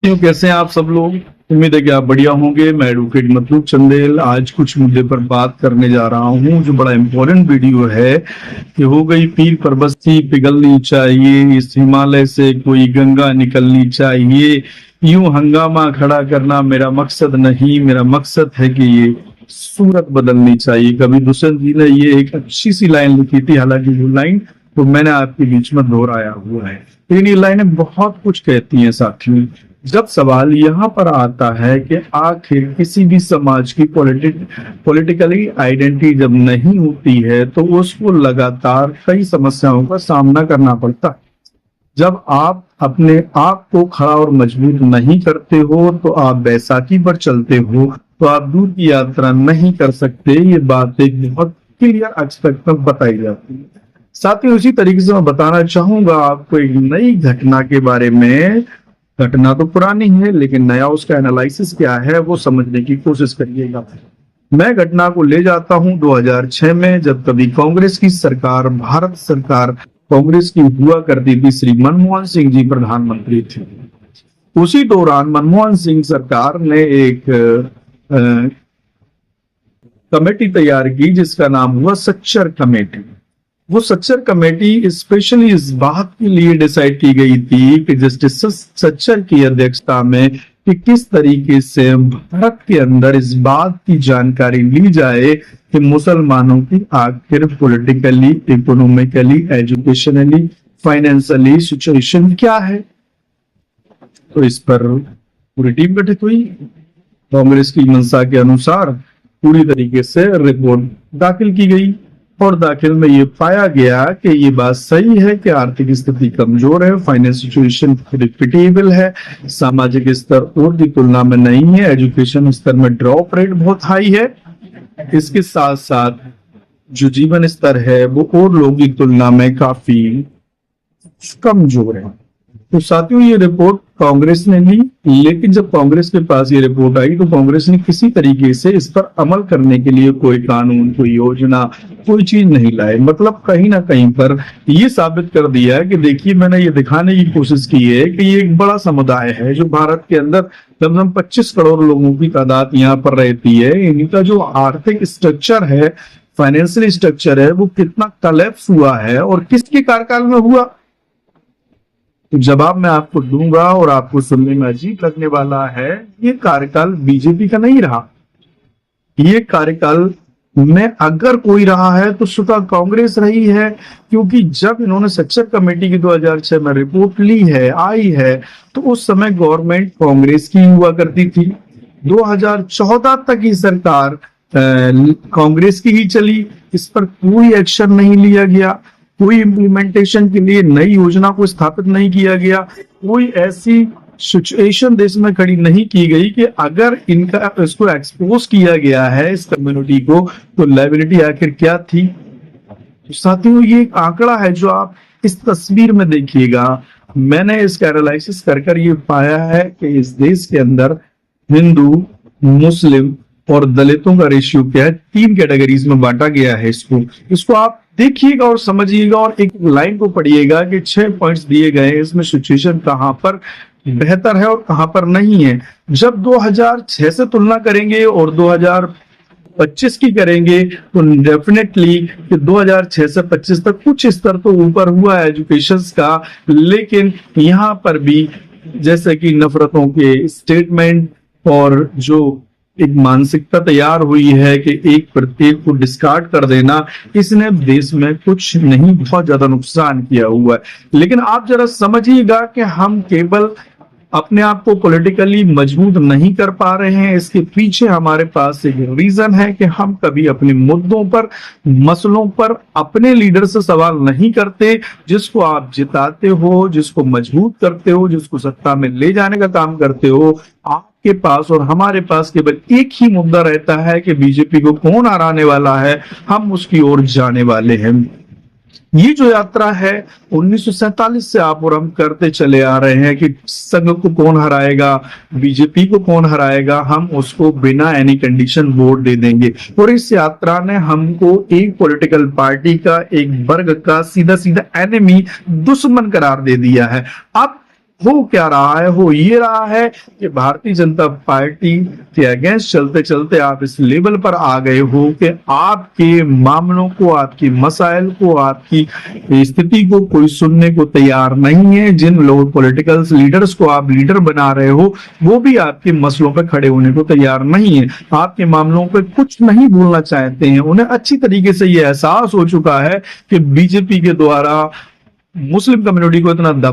साथियों, कैसे हैं आप सब लोग। उम्मीद है कि आप बढ़िया होंगे। मैं एडवोकेट मतलूब चंदेल आज कुछ मुद्दे पर बात करने जा रहा हूं जो बड़ा इंपॉर्टेंट वीडियो है कि हो गई पीर परबस्ती पिघलनी चाहिए, इस हिमालय से कोई गंगा निकलनी चाहिए, यूं हंगामा खड़ा करना मेरा मकसद नहीं, मेरा मकसद है कि ये सूरत बदलनी चाहिए। कभी दुष्यंत जी ने ये एक अच्छी सी लाइन लिखी थी, हालांकि वो लाइन तो मैंने आपके बीच में दोहराया हुआ है, लेकिन ये लाइनें बहुत कुछ कहती हैं साथियों। जब सवाल यहाँ पर आता है कि आखिर किसी भी समाज की पॉलिटिकली आइडेंटिटी जब नहीं होती है तो उसको लगातार कई समस्याओं का सामना करना पड़ता है। जब आप अपने आप को खड़ा और मजबूत नहीं करते हो तो आप बैसाखी पर चलते हो तो आप दूर की यात्रा नहीं कर सकते। ये बात एक बहुत क्लियर एस्पेक्ट में बताई जाती है। साथ ही उसी तरीके से मैं बताना चाहूंगा आपको एक नई घटना के बारे में। घटना तो पुरानी है लेकिन नया उसका एनालिसिस क्या है वो समझने की कोशिश करिएगा। मैं घटना को ले जाता हूं 2006 में, जब कभी कांग्रेस की सरकार, भारत सरकार कांग्रेस की हुआ करती थी, श्री मनमोहन सिंह जी प्रधानमंत्री थे। उसी दौरान मनमोहन सिंह सरकार ने एक कमेटी तैयार की जिसका नाम हुआ सच्चर कमेटी। वो सच्चर कमेटी स्पेशली इस बात के लिए डिसाइड की गई थी कि जस्टिस सच्चर की अध्यक्षता में कि किस तरीके से भारत के अंदर इस बात की जानकारी ली जाए कि मुसलमानों की आखिर politically, economically, educationally, financially situation क्या है। तो इस पर पूरी टीम गठित हुई। कांग्रेस की मंशा के अनुसार पूरी तरीके से रिपोर्ट दाखिल की गई और दाखिल में ये पाया गया कि ये बात सही है कि आर्थिक स्थिति कमजोर है, फाइनेंस सिचुएशन पिटिएबल है, सामाजिक स्तर और की तुलना में नहीं है, एजुकेशन स्तर में ड्रॉप रेट बहुत हाई है, इसके साथ साथ जो जीवन स्तर है वो और लोगों की तुलना में काफी कमजोर है। तो साथियों, ये रिपोर्ट कांग्रेस ने ली, लेकिन जब कांग्रेस के पास ये रिपोर्ट आई तो कांग्रेस ने किसी तरीके से इस पर अमल करने के लिए कोई कानून, कोई योजना, कोई चीज नहीं लाए। मतलब कहीं ना कहीं पर ये साबित कर दिया कि देखिए, मैंने ये दिखाने की कोशिश की है कि ये एक बड़ा समुदाय है जो भारत के अंदर कम से कम 25 करोड़ लोगों की तादाद यहाँ पर रहती है। इनका जो आर्थिक स्ट्रक्चर है, फाइनेंशियल स्ट्रक्चर है, वो कितना कलेप्स हुआ है और किसके कार्यकाल में हुआ। तो जवाब मैं आपको दूंगा और आपको सुनने में अजीब लगने वाला है। ये कार्यकाल बीजेपी का नहीं रहा। ये कार्यकाल में अगर कोई रहा है तो स्वतः कांग्रेस रही है, क्योंकि जब इन्होंने सच्चर कमेटी की 2006 में रिपोर्ट ली है, आई है, तो उस समय गवर्नमेंट कांग्रेस की हुआ करती थी। 2014 तक की सरकार कांग्रेस की ही चली। इस पर कोई एक्शन नहीं लिया गया, कोई इम्प्लीमेंटेशन के लिए नई योजना को स्थापित नहीं किया गया, कोई ऐसी सिचुएशन देश में खड़ी नहीं की गई कि अगर इनका इसको एक्सपोज किया गया है इस कम्युनिटी को तो लायबिलिटी आखिर क्या थी। तो साथियों, ये एक आंकड़ा है जो आप इस तस्वीर में देखिएगा। मैंने इसका एनालिसिस कर ये पाया है कि इस देश के अंदर हिंदू, मुस्लिम और दलितों का रेशियो क्या है, 3 कैटेगरीज में बांटा गया है। इसको आप देखिएगा और समझिएगा और एक लाइन को पढ़िएगा कि 6 पॉइंट्स दिए गए हैं, इसमें सिचुएशन कहां पर बेहतर है और कहां पर नहीं है। जब 2006 से तुलना करेंगे और 2025 की करेंगे तो डेफिनेटली कि 2006 से 25 तक कुछ स्तर तो ऊपर हुआ है एजुकेशन का, लेकिन यहाँ पर भी जैसे कि नफरतों के स्टेटमेंट और जो एक मानसिकता तैयार हुई है कि एक प्रत्येक को डिस्कार्ड कर देना, इसने देश में कुछ नहीं बहुत ज्यादा नुकसान किया हुआ है। लेकिन आप जरा समझिएगा कि हम केवल अपने आप को पॉलिटिकली मजबूत नहीं कर पा रहे हैं, इसके पीछे हमारे पास एक रीजन है कि हम कभी अपने मुद्दों पर, मसलों पर अपने लीडर से सवाल नहीं करते। जिसको आप जिताते हो, जिसको मजबूत करते हो, जिसको सत्ता में ले जाने का काम करते हो, आपके पास और हमारे पास केवल एक ही मुद्दा रहता है कि बीजेपी को कौन हराने वाला है, हम उसकी ओर जाने वाले हैं। ये जो यात्रा है 1947 से आप और हम करते चले आ रहे हैं कि संघ को कौन हराएगा, बीजेपी को कौन हराएगा, हम उसको बिना एनी कंडीशन वोट दे देंगे। और इस यात्रा ने हमको एक पॉलिटिकल पार्टी का, एक वर्ग का सीधा सीधा एनिमी, दुश्मन करार दे दिया है। अब हो क्या रहा है, हो ये रहा है कि भारतीय जनता पार्टी के अगेंस्ट चलते चलते आप इस लेवल पर आ गए हो कि आपके मामलों को, आपकी मसाइल को, आपकी स्थिति को कोई सुनने को तैयार नहीं है। जिन लोग पॉलिटिकल लीडर्स को आप लीडर बना रहे हो वो भी आपके मसलों पर खड़े होने को तैयार नहीं है, आपके मामलों पर कुछ नहीं बोलना चाहते हैं। उन्हें अच्छी तरीके से ये एहसास हो चुका है कि बीजेपी के द्वारा मुस्लिम कम्युनिटी को इतना दबा